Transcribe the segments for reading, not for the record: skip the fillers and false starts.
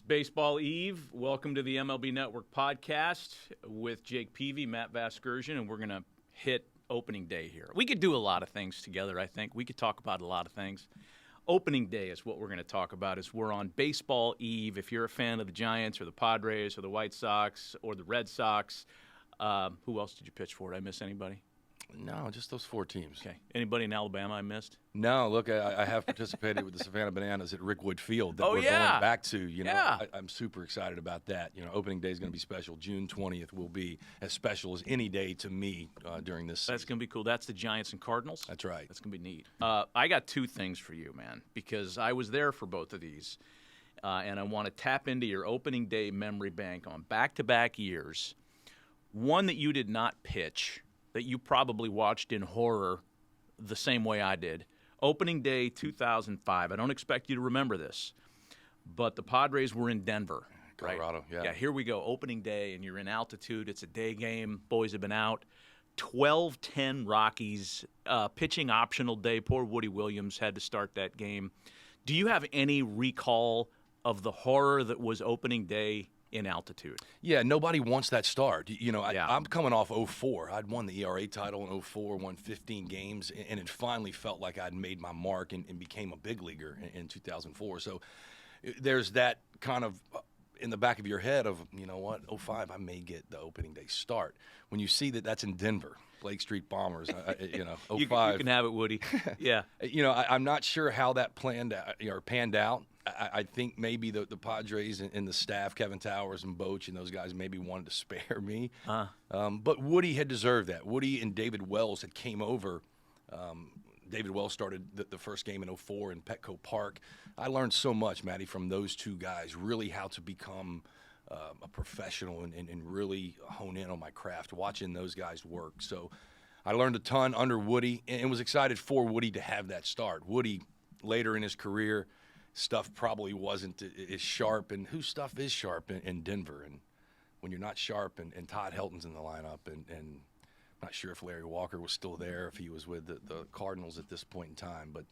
Baseball Eve. Welcome to the MLB Network podcast with Jake Peavy, Matt Vasgersian, and we're going to hit opening day here. We could do a lot of things together, I think. We could talk about a lot of things. Opening day is what we're going to talk about as we're on Baseball Eve. If you're a fan of the Giants or the Padres or the White Sox or the Red Sox, who else did you pitch for? Did I miss anybody? No, just those four teams. Okay. Anybody in Alabama I missed? No, look, I have participated with the Savannah Bananas at Rickwood Field that we're going back to. I'm super excited about that. Opening day is going to be special. June 20th will be as special as any day to me during this season. That's going to be cool. That's the Giants and Cardinals? That's right. That's going to be neat. I got two things for you, man, because I was there for both of these, and I want to tap into your opening day memory bank on back-to-back years. One that you did not pitch, that you probably watched in horror the same way I did. Opening day 2005. I don't expect you to remember this, but the Padres were in Denver. Colorado, right? Yeah, here we go. Opening day, and you're in altitude. It's a day game. Boys have been out. 12-10 Rockies. Pitching optional day. Poor Woody Williams had to start that game. Do you have any recall of the horror that was opening day in altitude? Yeah, nobody wants that start. I'm coming off 04. I'd won the ERA title in 04, won 15 games, and it finally felt like I'd made my mark and became a big leaguer in 2004. So there's that kind of in the back of your head of, 05, I may get the opening day start. When you see that that's in Denver, Blake Street Bombers, 05. You can have it, Woody. Yeah. I'm not sure how that panned out. I think maybe the Padres and the staff, Kevin Towers and Boch and those guys maybe wanted to spare me. But Woody had deserved that. Woody and David Wells had came over. David Wells started the first game in 04 in Petco Park. I learned so much, Matty, from those two guys, really how to become a professional and really hone in on my craft, watching those guys work. So I learned a ton under Woody and was excited for Woody to have that start. Woody, later in his career, stuff probably wasn't as sharp, and whose stuff is sharp in Denver. And when you're not sharp, and Todd Helton's in the lineup, and I'm not sure if Larry Walker was still there, if he was with the Cardinals at this point in time, but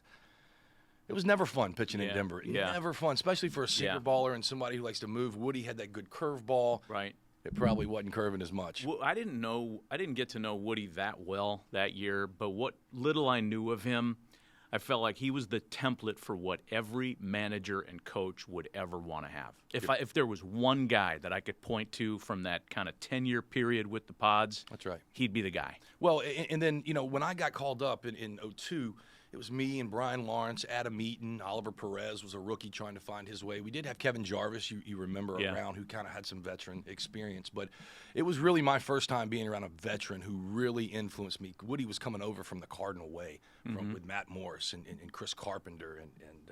it was never fun pitching in Denver. Yeah. Never fun, especially for a sinker baller and somebody who likes to move. Woody had that good curveball. Right. It probably wasn't curving as much. Well, I didn't get to know Woody that well that year, but what little I knew of him, I felt like he was the template for what every manager and coach would ever want to have. If there was one guy that I could point to from that kind of 10-year period with the Pods, that's right, he'd be the guy. Well, and then, when I got called up in 02, it was me and Brian Lawrence, Adam Eaton, Oliver Perez was a rookie trying to find his way. We did have Kevin Jarvis, you remember, around, who kind of had some veteran experience. But it was really my first time being around a veteran who really influenced me. Woody was coming over from the Cardinal way with Matt Morris and Chris Carpenter and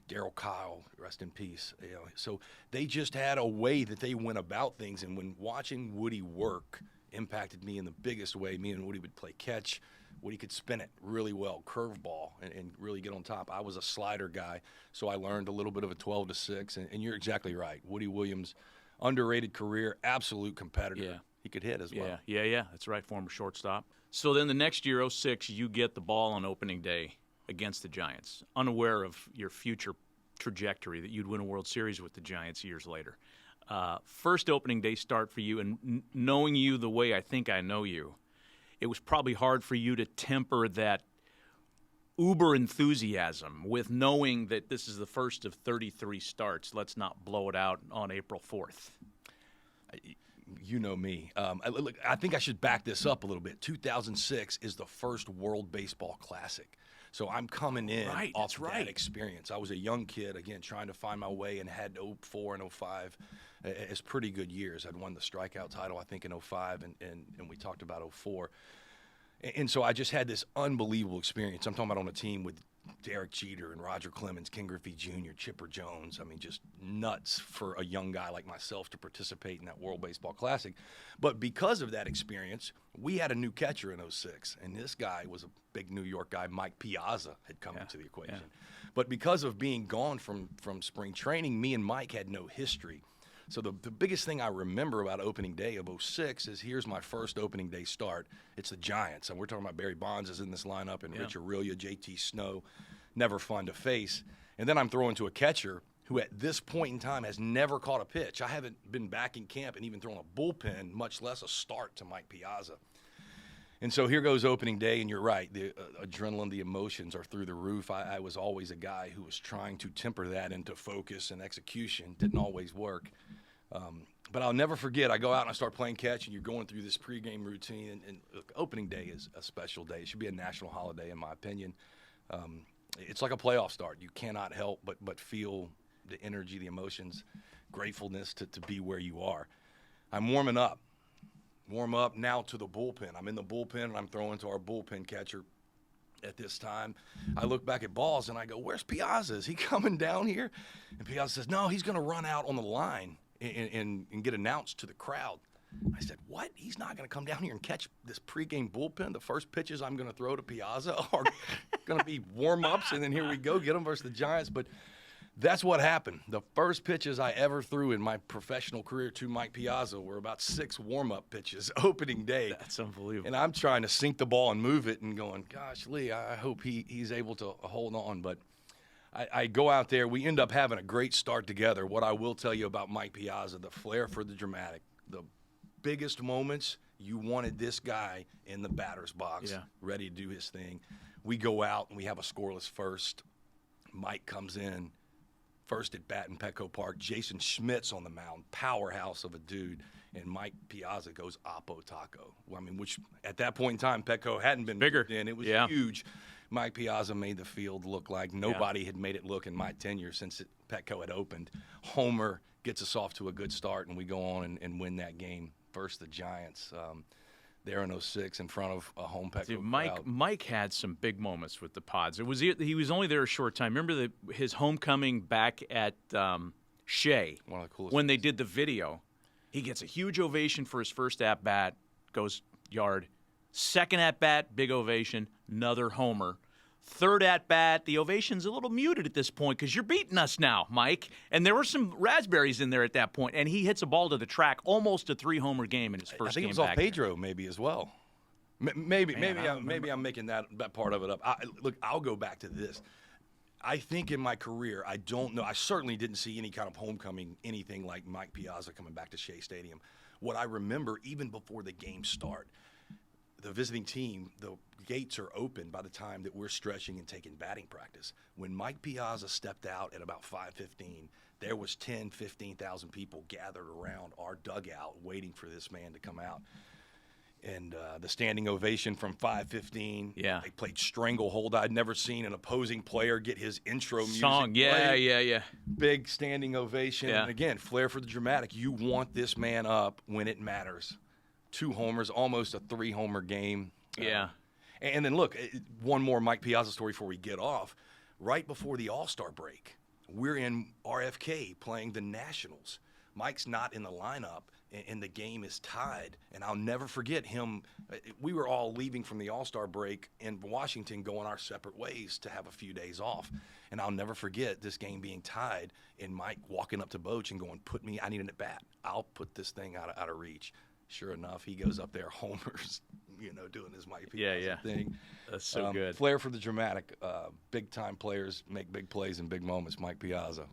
Darryl Kyle, rest in peace. So they just had a way that they went about things. And when watching Woody work impacted me in the biggest way, me and Woody would play catch. Woody could spin it really well, curveball, and really get on top. I was a slider guy, so I learned a little bit of a 12-6, and you're exactly right. Woody Williams, underrated career, absolute competitor. Yeah. He could hit as well. Yeah, that's right, former shortstop. So then the next year, 06, you get the ball on opening day against the Giants, unaware of your future trajectory that you'd win a World Series with the Giants years later. First opening day start for you, and knowing you the way I think I know you, it was probably hard for you to temper that uber enthusiasm with knowing that this is the first of 33 starts. Let's not blow it out on April 4th. You know me. I think I should back this up a little bit. 2006 is the first World Baseball Classic. So I'm coming in off that experience. I was a young kid, again, trying to find my way, and had 04 and 05 as pretty good years. I'd won the strikeout title, I think, in 05, and we talked about 04. And so I just had this unbelievable experience. I'm talking about on a team with Derek Jeter and Roger Clemens, Ken Griffey Jr., Chipper Jones. I mean, just nuts for a young guy like myself to participate in that World Baseball Classic. But because of that experience, we had a new catcher in 06, and this guy was a big New York guy. Mike Piazza had come into the equation. Yeah. But because of being gone from spring training, me and Mike had no history. So the biggest thing I remember about opening day of 06 is here's my first opening day start. It's the Giants. And we're talking about Barry Bonds is in this lineup, and Rich Aurelia, JT Snow, never fun to face. And then I'm throwing to a catcher who at this point in time has never caught a pitch. I haven't been back in camp and even thrown a bullpen, much less a start, to Mike Piazza. And so here goes opening day, and you're right. The adrenaline, the emotions are through the roof. I was always a guy who was trying to temper that into focus and execution. Didn't always work. But I'll never forget, I go out and I start playing catch, and you're going through this pregame routine. And look, opening day is a special day. It should be a national holiday, in my opinion. It's like a playoff start. You cannot help but feel the energy, the emotions, gratefulness to be where you are. I'm warming up. Warm up now to the bullpen. I'm in the bullpen, and I'm throwing to our bullpen catcher at this time. I look back at balls, and I go, where's Piazza? Is he coming down here? And Piazza says, no, he's going to run out on the line and get announced to the crowd. I said, what? He's not going to come down here and catch this pregame bullpen? The first pitches I'm going to throw to Piazza are going to be warm-ups, and then here we go, get them versus the Giants. But that's what happened. The first pitches I ever threw in my professional career to Mike Piazza were about 6 warm-up pitches opening day. That's unbelievable. And I'm trying to sink the ball and move it and going, gosh, Lee, I hope he's able to hold on. But I go out there. We end up having a great start together. What I will tell you about Mike Piazza, the flair for the dramatic, the biggest moments, you wanted this guy in the batter's box, ready to do his thing. We go out and we have a scoreless first. Mike comes in. First at bat in Petco Park, Jason Schmidt's on the mound, powerhouse of a dude, and Mike Piazza goes Oppo Taco. Well, I mean, which at that point in time, Petco hadn't been bigger. In. It was huge. Mike Piazza made the field look like nobody had made it look in my tenure since Petco had opened. Homer gets us off to a good start, and we go on and win that game. First, the Giants. There in 06 in front of a home Petco crowd. Mike had some big moments with the Pods. He was only there a short time. Remember his homecoming back at Shea, one of the coolest when they did the video. He gets a huge ovation for his first at-bat, goes yard. Second at-bat, big ovation, another homer. Third at-bat, the ovation's a little muted at this point because you're beating us now, Mike. And there were some raspberries in there at that point, and he hits a ball to the track, almost a 3-homer game in his first game back. I think it was off Pedro maybe as well. Maybe I'm making that part of it up. Look, I'll go back to this. I think in my career, I don't know. I certainly didn't see any kind of homecoming, anything like Mike Piazza coming back to Shea Stadium. What I remember, even before the game start, the visiting team, the gates are open by the time that we're stretching and taking batting practice. When Mike Piazza stepped out at about 5:15, there was 10, 15,000 people gathered around our dugout waiting for this man to come out. And the standing ovation from 5:15. Yeah. They played Stranglehold. I'd never seen an opposing player get his intro music song. Yeah. Big standing ovation. Yeah. And again, flair for the dramatic. You want this man up when it matters. 2 homers, almost a 3-homer game. Yeah. And then, look, one more Mike Piazza story before we get off. Right before the All-Star break, we're in RFK playing the Nationals. Mike's not in the lineup, and the game is tied. And I'll never forget him. We were all leaving from the All-Star break in Washington going our separate ways to have a few days off. And I'll never forget this game being tied and Mike walking up to Boach and going, I need an at-bat. I'll put this thing out of reach. Sure enough, he goes up there, homers, doing his Mike Piazza thing. That's so good. Flair for the dramatic. Big-time players make big plays in big moments, Mike Piazza.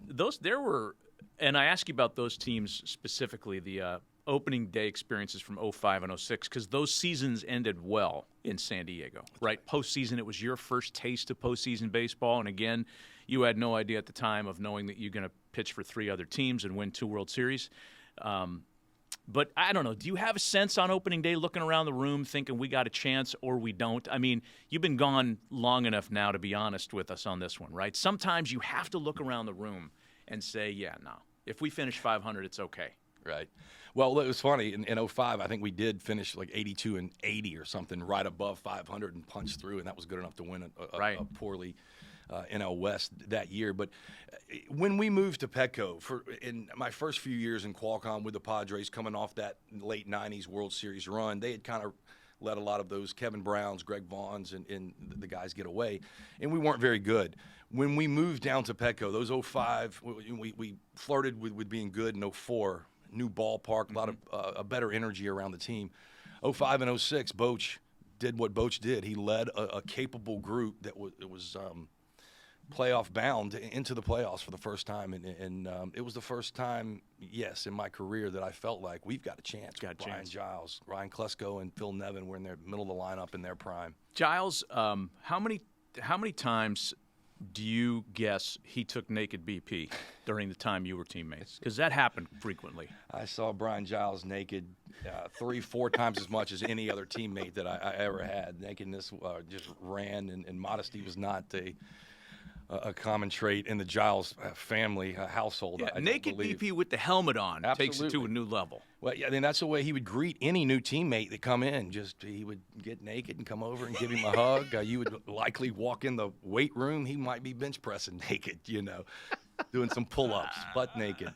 And I ask you about those teams specifically, the opening day experiences from 05 and 06, because those seasons ended well in San Diego, right? Postseason, it was your first taste of postseason baseball. And again, you had no idea at the time of knowing that you're going to pitch for 3 other teams and win 2 World Series. But I don't know. Do you have a sense on opening day looking around the room thinking we got a chance or we don't? I mean, you've been gone long enough now to be honest with us on this one, right? Sometimes you have to look around the room and say, yeah, no. If we finish 500, it's okay. Right. Well, it was funny. In 05, I think we did finish like 82 and 80 or something right above 500 and punch through, and that was good enough to win a poorly NL West that year. But when we moved to Petco, in my first few years in Qualcomm with the Padres, coming off that late 90s World Series run, they had kind of let a lot of those Kevin Browns, Greg Vaughns, and the guys get away, and we weren't very good. When we moved down to Petco, those 05, we flirted with being good in 04, new ballpark, a lot of a better energy around the team. 05 and 06, Boach did what Boach did. He led a capable group that was playoff bound into the playoffs for the first time, and it was the first time, yes, in my career that I felt like we've got a chance. Brian Giles, Ryan Klesko, and Phil Nevin were in the middle of the lineup in their prime. Giles, how many times do you guess he took naked BP during the time you were teammates? Because that happened frequently. I saw Brian Giles naked 3-4 times as much as any other teammate that I ever had. Nakedness just ran, and modesty was not a common trait in the Giles family household. Yeah, naked BP with the helmet on takes it to a new level. Well, yeah, I mean, that's the way he would greet any new teammate that come in. Just he would get naked and come over and give him a hug. You would likely walk in the weight room. He might be bench pressing naked, doing some pull-ups, butt naked.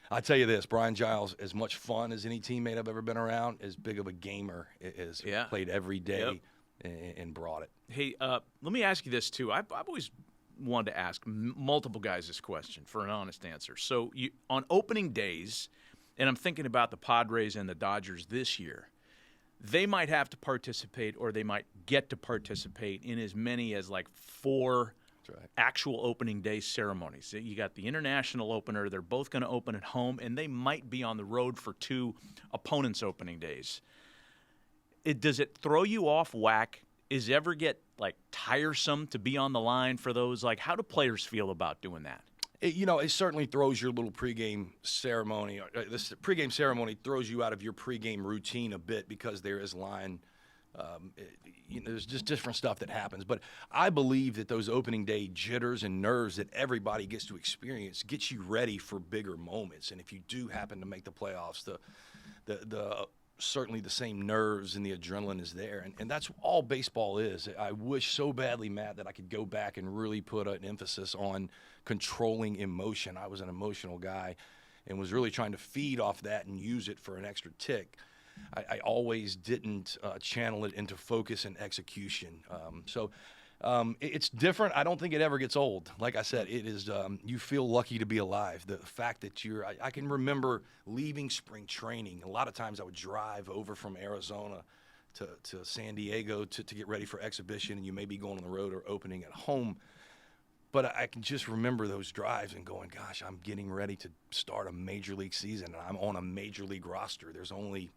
I tell you this, Brian Giles, as much fun as any teammate I've ever been around, as big of a gamer as played every day and brought it. Hey, let me ask you this, too. I've always wanted to ask multiple guys this question for an honest answer. So on opening days, and I'm thinking about the Padres and the Dodgers this year, they might have to participate or they might get to participate in as many as like 4 actual opening day ceremonies. You got the international opener. They're both going to open at home, and they might be on the road for 2 opponents' opening days. Does it throw you off whack? Is it ever get like tiresome to be on the line for those? Like, how do players feel about doing that? It certainly throws your little pregame ceremony. This pregame ceremony throws you out of your pregame routine a bit because there is line. There's just different stuff that happens. But I believe that those opening day jitters and nerves that everybody gets to experience gets you ready for bigger moments. And if you do happen to make the playoffs, the certainly the same nerves and the adrenaline is there. And that's all baseball is. I wish so badly, Matt, that I could go back and really put an emphasis on controlling emotion. I was an emotional guy and was really trying to feed off that and use it for an extra tick. I always didn't channel it into focus and execution. It's different. I don't think it ever gets old. Like I said, it is. You feel lucky to be alive. The fact that I can remember leaving spring training. A lot of times I would drive over from Arizona to San Diego to get ready for exhibition, and you may be going on the road or opening at home. But I can just remember those drives and going, gosh, I'm getting ready to start a major league season, and I'm on a major league roster. There's only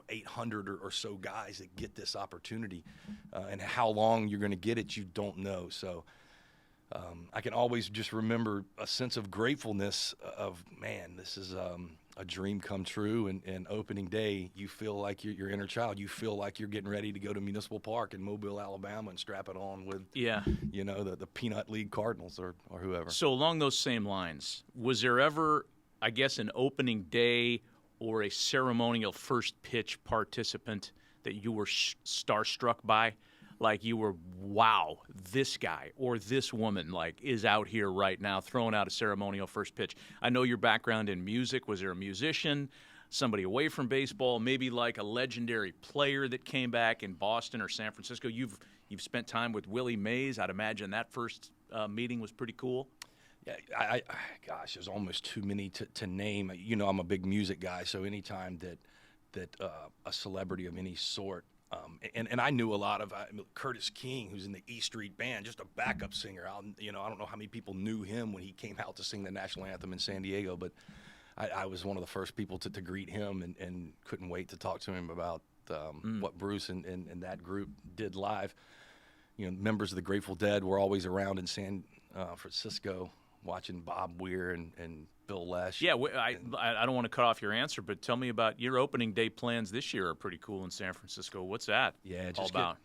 800 or so guys that get this opportunity, and how long you're going to get it, you don't know. So I can always just remember a sense of gratefulness of, man, this is a dream come true. And opening day, you feel like your inner child. You feel like you're getting ready to go to Municipal Park in Mobile, Alabama, and strap it on with, the Peanut League Cardinals or whoever. So along those same lines, was there ever, I guess, an opening day or a ceremonial first pitch participant that you were starstruck by? Like you were, wow, this guy or this woman is out here right now throwing out a ceremonial first pitch. I know your background in music. Was there a musician, somebody away from baseball, maybe like a legendary player that came back in Boston or San Francisco? You've spent time with Willie Mays. I'd imagine that first meeting was pretty cool. Yeah, gosh, there's almost too many to name. I'm a big music guy, so anytime that a celebrity of any sort, and I knew a lot of Curtis King, who's in the E Street Band, just a backup singer. I don't know how many people knew him when he came out to sing the national anthem in San Diego, but I was one of the first people to greet him and couldn't wait to talk to him about what Bruce and that group did live. Members of the Grateful Dead were always around in San Francisco, watching Bob Weir and Bill Lesh. Yeah, I don't want to cut off your answer, but tell me about your opening day plans this year. Are pretty cool in San Francisco. What's that all about?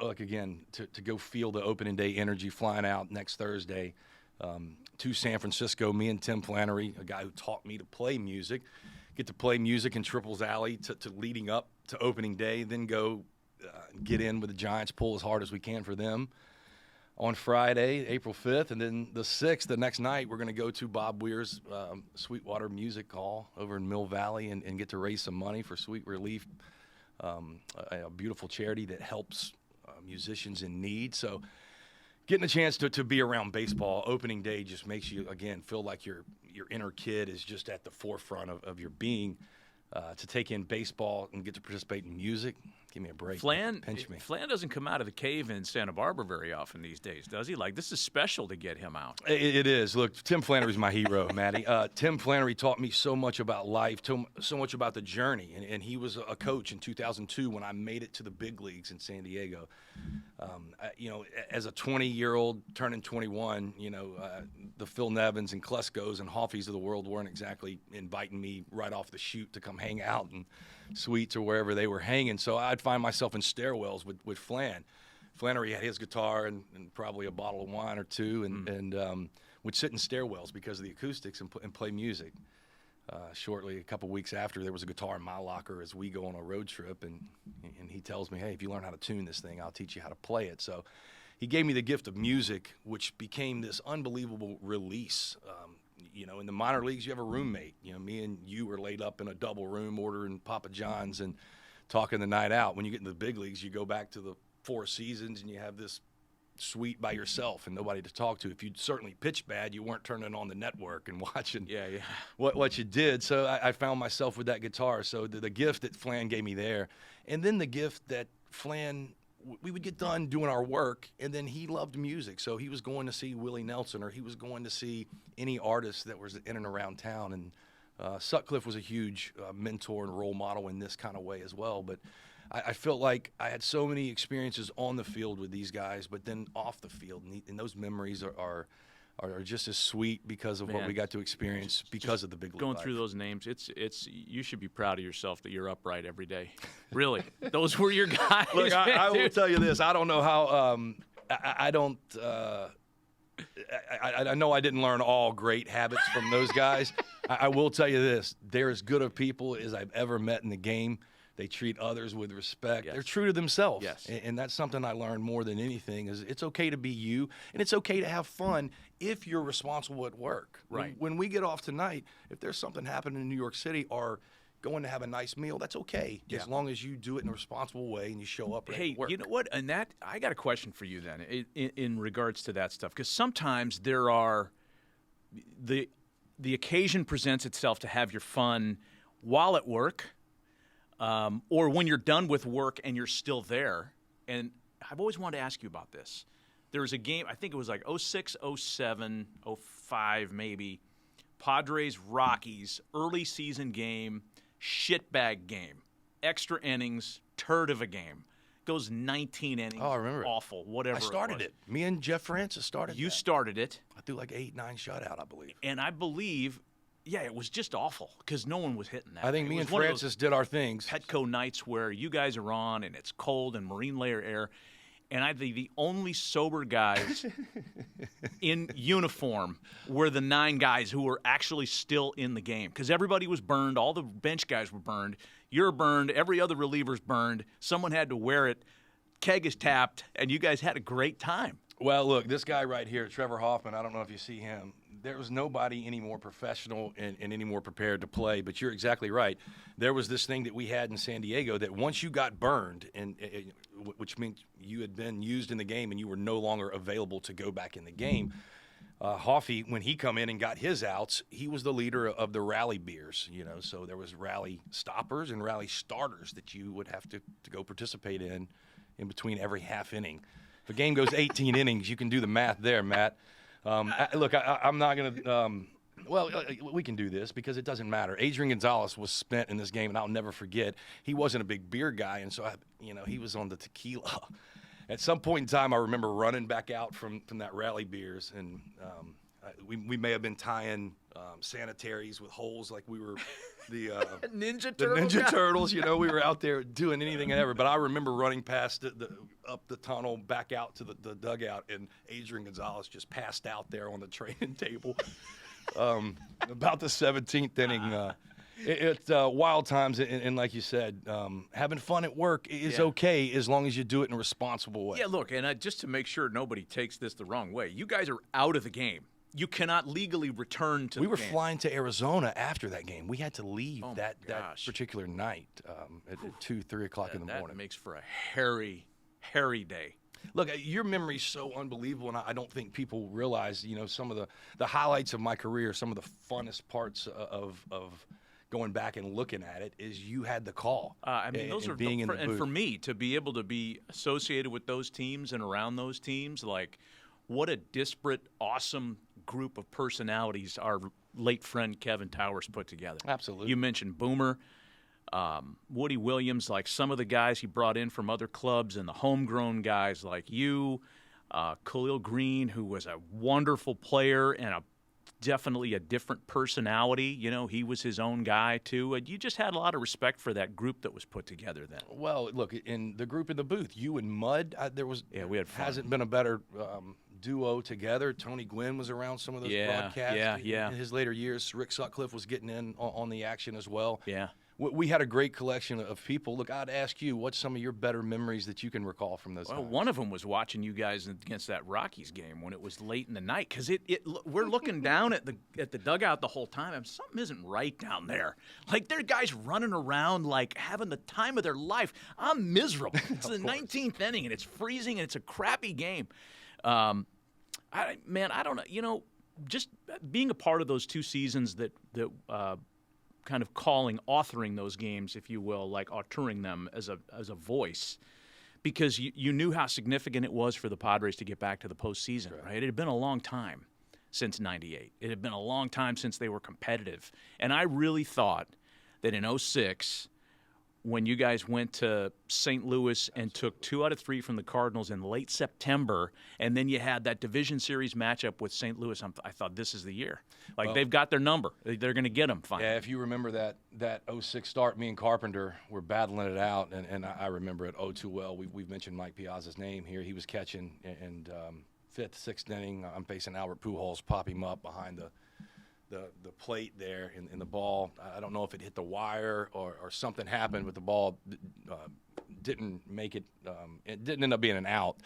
Look, again, to go feel the opening day energy, flying out next Thursday to San Francisco. Me and Tim Flannery, a guy who taught me to play music, get to play music in Triples Alley to leading up to opening day, then go get in with the Giants, pull as hard as we can for them on Friday, April 5th, and then the 6th, the next night, we're going to go to Bob Weir's Sweetwater Music Hall over in Mill Valley and get to raise some money for Sweet Relief, a beautiful charity that helps musicians in need. So getting a chance to be around baseball opening day just makes you, again, feel like your inner kid is just at the forefront of your being. To take in baseball and get to participate in music, Give me a break. Flan, Pinch me. Flan doesn't come out of the cave in Santa Barbara very often these days, does he? Like, this is special to get him out. It is. Look, Tim Flannery's my hero, Matty. Tim Flannery taught me so much about life, so much about the journey. And he was a coach in 2002 when I made it to the big leagues in San Diego. As a 20-year-old turning 21, the Phil Nevins and Kleskos and Hoffees of the world weren't exactly inviting me right off the chute to come hang out in suites or wherever they were hanging. So I'd find myself in stairwells with Flan. Flannery had his guitar and probably a bottle of wine or two, and would sit in stairwells because of the acoustics and play music. Shortly, a couple weeks after, there was a guitar in my locker as we go on a road trip, and he tells me, hey, if you learn how to tune this thing, I'll teach you how to play it. So he gave me the gift of music, which became this unbelievable release. In the minor leagues, you have a roommate. Me and you were laid up in a double room ordering Papa John's and talking the night out. When you get in the big leagues, you go back to the Four Seasons and you have this suite by yourself and nobody to talk to. If you certainly pitched bad, you weren't turning on the network and watching what you did. So I found myself with that guitar. So the gift that Flan gave me there, and then the gift that Flan, we would get done doing our work, and then he loved music. So he was going to see Willie Nelson, or he was going to see any artist that was in and around town. And Sutcliffe was a huge mentor and role model in this kind of way as well. But I felt like I had so many experiences on the field with these guys, but then off the field, and those memories are just as sweet because of what we got to experience because of the big league going life. through those names. It's you should be proud of yourself that you're upright every day. Really, those were your guys. Look, I will tell you this: I don't know how. I know I didn't learn all great habits from those guys. I will tell you this: they're as good of people as I've ever met in the game. They treat others with respect. Yes. They're true to themselves. Yes. And that's something I learned more than anything is it's okay to be you, and it's okay to have fun if you're responsible at work. Right. When we get off tonight, if there's something happening in New York City or going to have a nice meal, that's okay, as long as you do it in a responsible way and you show up ready to work. You know what? And that I got a question for you then in regards to that stuff, because sometimes there are the occasion presents itself to have your fun while at work. Or when you're done with work and you're still there. And I've always wanted to ask you about this. There was a game, I think it was like 06, 07, 05 maybe, Padres-Rockies, early season game, shitbag game, extra innings, turd of a game. Goes 19 innings. Oh, I remember. Awful, whatever. I started it. Me and Jeff Francis started You that. started it. I threw like 8-9 shutout, I believe. And I believe, it was just awful because no one was hitting that. I think me and Francis did our things. Petco nights where you guys are on and it's cold and marine layer air, and I think the only sober guys in uniform were the 9 guys who were actually still in the game because everybody was burned. All the bench guys were burned. You're burned. Every other reliever's burned. Someone had to wear it. Keg is tapped, and you guys had a great time. Well, look, this guy right here, Trevor Hoffman, I don't know if you see him. There was nobody any more professional and any more prepared to play, but you're exactly right. There was this thing that we had in San Diego that once you got burned, which means you had been used in the game and you were no longer available to go back in the game, Hoffy, when he come in and got his outs, he was the leader of the rally beers, so there was rally stoppers and rally starters that you would have to go participate in between every half inning. If a game goes 18 innings, you can do the math there, Matt. Look, I'm not going to we can do this because it doesn't matter. Adrian Gonzalez was spent in this game, and I'll never forget. He wasn't a big beer guy, and so, he was on the tequila. At some point in time, I remember running back out from that rally beers, and we may have been tying sanitaries with holes like we were the Ninja Turtles. We were out there doing anything and ever. But I remember running past up the tunnel, back out to the dugout, and Adrian Gonzalez just passed out there on the training table. About the 17th inning. It's wild times, and like you said, having fun at work is okay as long as you do it in a responsible way. Yeah, look, and just to make sure nobody takes this the wrong way, you guys are out of the game. You cannot legally return to the game. We were flying to Arizona after that game. We had to leave that particular night at 2, 3 o'clock in the morning. That makes for a hairy, hairy day. Look, your memory's so unbelievable, and I don't think people realize, some of the highlights of my career, some of the funnest parts of going back and looking at it, is you had the call. I mean, those are being in the booth. And for me to be able to be associated with those teams and around those teams, like what a disparate, awesome group of personalities our late friend Kevin Towers put together. Absolutely. You mentioned Boomer, Woody Williams, like some of the guys he brought in from other clubs, and the homegrown guys like you, Khalil Green, who was a wonderful player and definitely a different personality. You know, he was his own guy too. You just had a lot of respect for that group that was put together then. Well, look, in the group in the booth, you and Mud, we had fun. Hasn't been a better duo together. Tony Gwynn was around some of those broadcasts in his later years. Rick Sutcliffe was getting in on the action as well. Yeah. We had a great collection of people. Look, I'd ask you, what's some of your better memories that you can recall from those times? One of them was watching you guys against that Rockies game when it was late in the night, because we're looking down at the dugout the whole time, and something isn't right down there. Like, there are guys running around like having the time of their life. I'm miserable. It's the 19th inning, and it's freezing, and it's a crappy game. I don't know. You know, just being a part of those two seasons that kind of authoring those games, if you will, like auteuring them as a voice, because you knew how significant it was for the Padres to get back to the postseason, right? It had been a long time since '98. It had been a long time since they were competitive. And I really thought that in '06, when you guys went to St. Louis and took 2 out of 3 from the Cardinals in late September, and then you had that division series matchup with St. Louis, I thought this is the year. Like, they've got their number. They're going to get them finally. Yeah, if you remember that 06 start, me and Carpenter were battling it out, and I remember it too well. We've mentioned Mike Piazza's name here. He was catching, and 5th, 6th inning, I'm facing Albert Pujols, pop him up behind the plate there in the ball. I don't know if it hit the wire or something happened, but the ball didn't make it. It didn't end up being an out.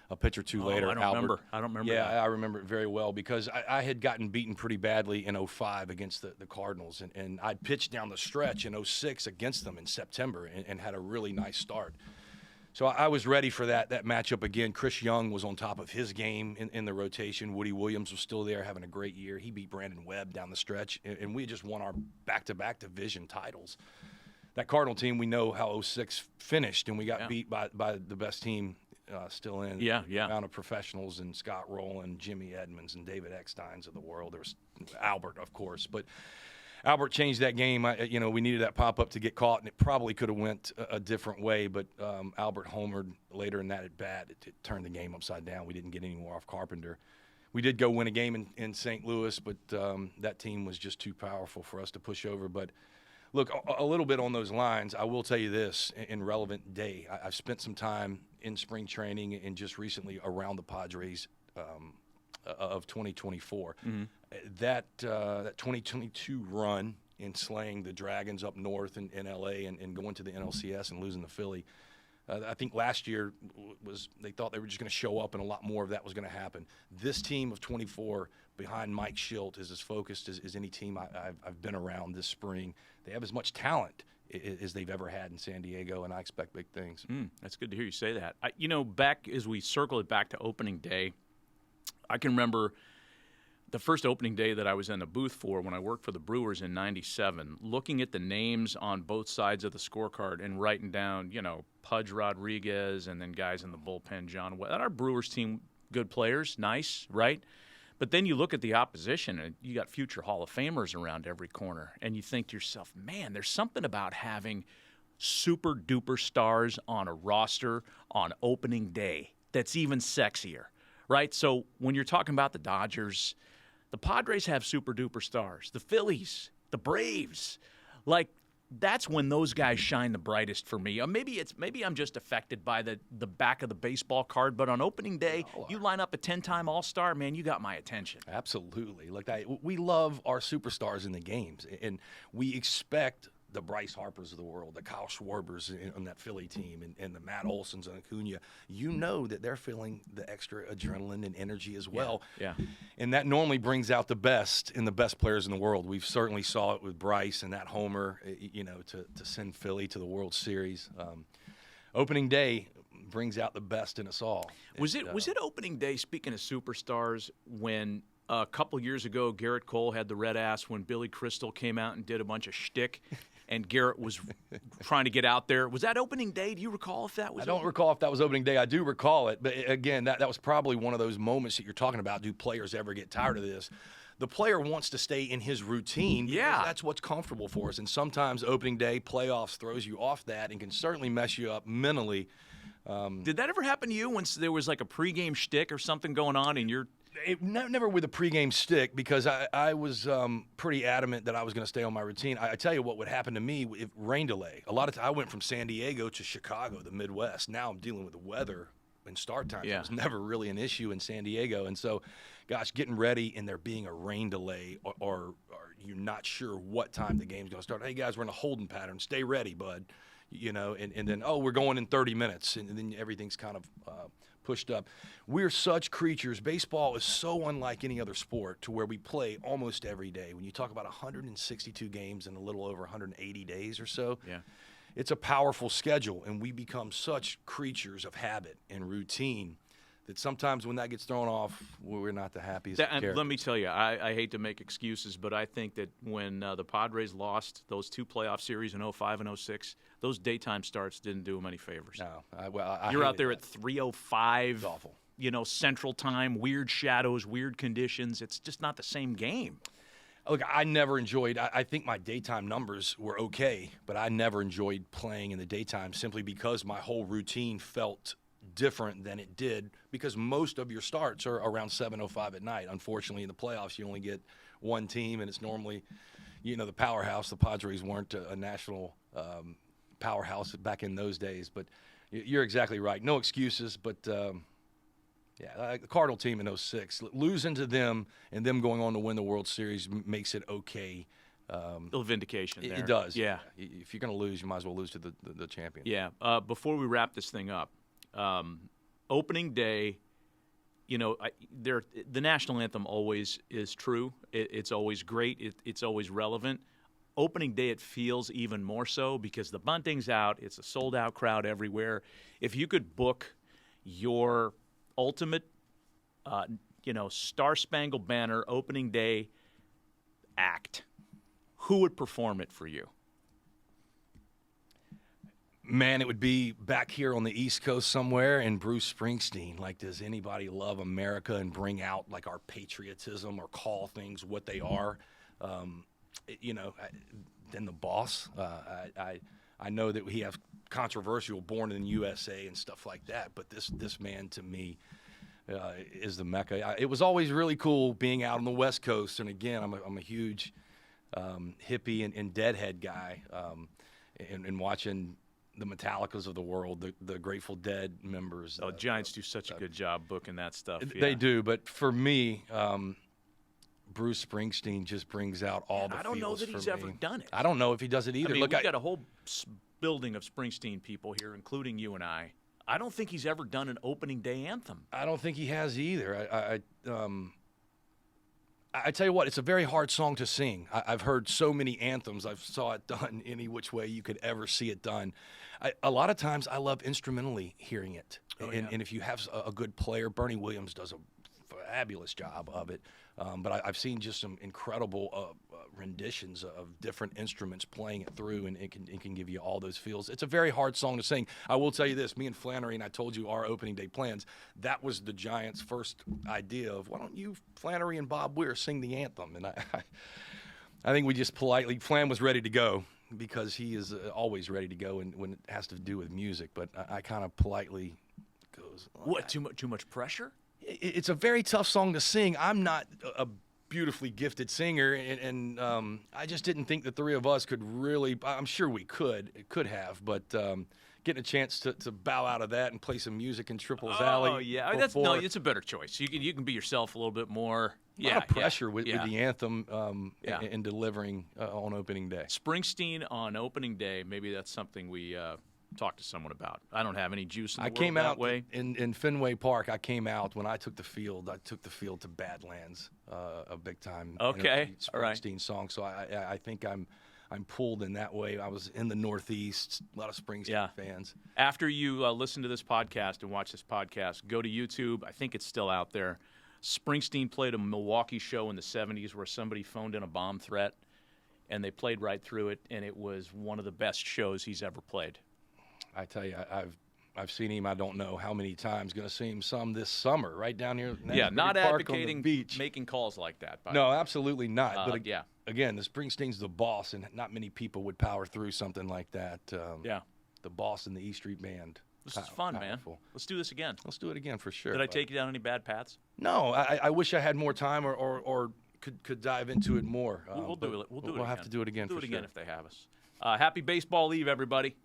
A pitch or two later, I don't remember. Yeah, that. I remember it very well because I had gotten beaten pretty badly in 05 against the Cardinals, and I'd pitched down the stretch in 06 against them in September and had a really nice start. So I was ready for that matchup again. Chris Young was on top of his game in the rotation. Woody Williams was still there having a great year. He beat Brandon Webb down the stretch, and we just won our back-to-back division titles. That Cardinal team, we know how 06 finished, and we got beat by the best team still in. Yeah. Amount of professionals, and Scott Rowland, Jimmy Edmonds, and David Ecksteins of the world. There was Albert, of course, but Albert changed that game. We needed that pop-up to get caught, and it probably could have went a different way, but Albert homered later in that at-bat. It turned the game upside down. We didn't get any more off Carpenter. We did go win a game in St. Louis, but that team was just too powerful for us to push over. But, look, a little bit on those lines, I will tell you this, in relevant day. I've spent some time in spring training and just recently around the Padres of 2024. Mm-hmm. That 2022 run in slaying the Dragons up north in L.A. and going to the NLCS and losing to Philly, I think last year they thought they were just going to show up and a lot more of that was going to happen. This team of 24 behind Mike Schilt is as focused as any team I've been around this spring. They have as much talent as they've ever had in San Diego, and I expect big things. That's good to hear you say that. Back as we circle it back to opening day, I can remember the first opening day that I was in the booth for when I worked for the Brewers in '97, looking at the names on both sides of the scorecard and writing down, Pudge Rodriguez and then guys in the bullpen, John West. Our Brewers team, good players, nice, right? But then you look at the opposition, and you got future Hall of Famers around every corner, and you think to yourself, man, there's something about having super-duper stars on a roster on opening day that's even sexier, right? So when you're talking about the Dodgers, the Padres have super-duper stars. The Phillies, the Braves, like that's when those guys shine the brightest for me. Maybe I'm just affected by the back of the baseball card, but on opening day, you line up a 10-time All-Star, man, you got my attention. Absolutely. Look, we love our superstars in the games, and we expect the Bryce Harpers of the world, the Kyle Schwarbers on that Philly team, and the Matt Olsons and Acuna. You know that they're feeling the extra adrenaline and energy as well. Yeah. And that normally brings out the best in the best players in the world. We've certainly saw it with Bryce and that homer, to send Philly to the World Series. Opening day brings out the best in us all. Was it opening day, speaking of superstars, when a couple years ago, Garrett Cole had the red ass when Billy Crystal came out and did a bunch of shtick, and Garrett was trying to get out there. Was that opening day? Do you recall if that was? I don't recall if that was opening day. I do recall it, but again, that was probably one of those moments that you're talking about. Do players ever get tired of this? The player wants to stay in his routine. Yeah, that's what's comfortable for us. And sometimes opening day, playoffs throws you off that and can certainly mess you up mentally. Did that ever happen to you when there was like a pregame shtick or something going on and you're? Never with a pregame stick, because I was pretty adamant that I was going to stay on my routine. I tell you what would happen to me if rain delay. A lot of I went from San Diego to Chicago, the Midwest. Now I'm dealing with the weather and start time. Yeah. It was never really an issue in San Diego. And so, gosh, getting ready and there being a rain delay or you're not sure what time the game's going to start. Hey, guys, we're in a holding pattern. Stay ready, bud. And then, we're going in 30 minutes. And then everything's kind of pushed up. We're such creatures. Baseball is so unlike any other sport to where we play almost every day. When you talk about 162 games in a little over 180 days or so, yeah, it's a powerful schedule, and we become such creatures of habit and routine that sometimes when that gets thrown off, we're not the happiest. And let me tell you, I hate to make excuses, but I think that when the Padres lost those two playoff series in 05 and 06, those daytime starts didn't do them any favors. No, you're out there at 3:05. It's awful. Central time, weird shadows, weird conditions. It's just not the same game. Look, I never enjoyed. I think my daytime numbers were okay, but I never enjoyed playing in the daytime simply because my whole routine felt different than it did, because most of your starts are around 7:05 at night. Unfortunately, in the playoffs, you only get one team, and it's normally, the powerhouse. The Padres weren't a national powerhouse back in those days, but you're exactly right. No excuses, but the Cardinal team in 06, losing to them and them going on to win the World Series makes it okay. A little vindication there. It does. Yeah. If you're going to lose, you might as well lose to the champion. Yeah. Before we wrap this thing up, opening day, the national anthem always is true. It's always great. It's always relevant. Opening day, it feels even more so because the bunting's out. It's a sold-out crowd everywhere. If you could book your ultimate, Star-Spangled Banner opening day act, who would perform it for you? Man, it would be back here on the East Coast somewhere, and Bruce Springsteen. Like, does anybody love America and bring out, like, our patriotism or call things what they are? Then the boss. I know that we have controversial Born in the USA and stuff like that, but this man, to me, is the Mecca. It was always really cool being out on the West Coast, and again, I'm a huge hippie and Deadhead guy, and watching the Metallicas of the world, the Grateful Dead members. Giants do such a good job booking that stuff. They do, but for me, Bruce Springsteen just brings out all the feels. I don't know that he's ever done it. I don't know if he does it either. Look, we've got a whole building of Springsteen people here, including you and I. I don't think he's ever done an opening day anthem. I don't think he has either. I tell you what, it's a very hard song to sing. I've heard so many anthems. I saw it done any which way you could ever see it done. A lot of times I love instrumentally hearing it. And if you have a good player, Bernie Williams does a fabulous job of it. But I've seen just some incredible renditions of different instruments playing it through, and it can give you all those feels. It's a very hard song to sing. I will tell you this, me and Flannery, and I told you our opening day plans, that was the Giants' first idea of, why don't you, Flannery and Bob Weir, sing the anthem? And I think we just politely, Flan was ready to go, because he is always ready to go when it has to do with music, but I kind of politely goes, what, too much pressure? It's a very tough song to sing. I'm not a beautifully gifted singer, and I just didn't think the three of us could really. I'm sure we could have, but getting a chance to bow out of that and play some music in Triples Alley. Oh yeah, it's a better choice. You can be yourself a little bit more. A lot of pressure with the anthem and delivering on opening day. Springsteen on opening day. Maybe that's something we. Talk to someone about. I don't have any juice in the I world came that out way. In Fenway Park. I came out when I took the field. I took the field to Badlands, a big time. Okay, Springsteen all right. song. So I think I'm pulled in that way. I was in the Northeast. A lot of Springsteen fans. After you listen to this podcast and watch this podcast, go to YouTube. I think it's still out there. Springsteen played a Milwaukee show in the 70s where somebody phoned in a bomb threat, and they played right through it, and it was one of the best shows he's ever played. I tell you, I've seen him. I don't know how many times. Going to see him some this summer, right down here. Yeah, not Park advocating on the beach. making calls like that. No, absolutely not. But yeah. Again, the Springsteen's the boss, and not many people would power through something like that. Yeah. The boss and the E Street Band. This is fun, man. Let's do this again. Let's do it again for sure. Did I take you down any bad paths? No, I wish I had more time or could dive into it more. We'll do it. We'll have to do it again. We'll do for it again sure. if they have us. Happy Baseball Eve, everybody.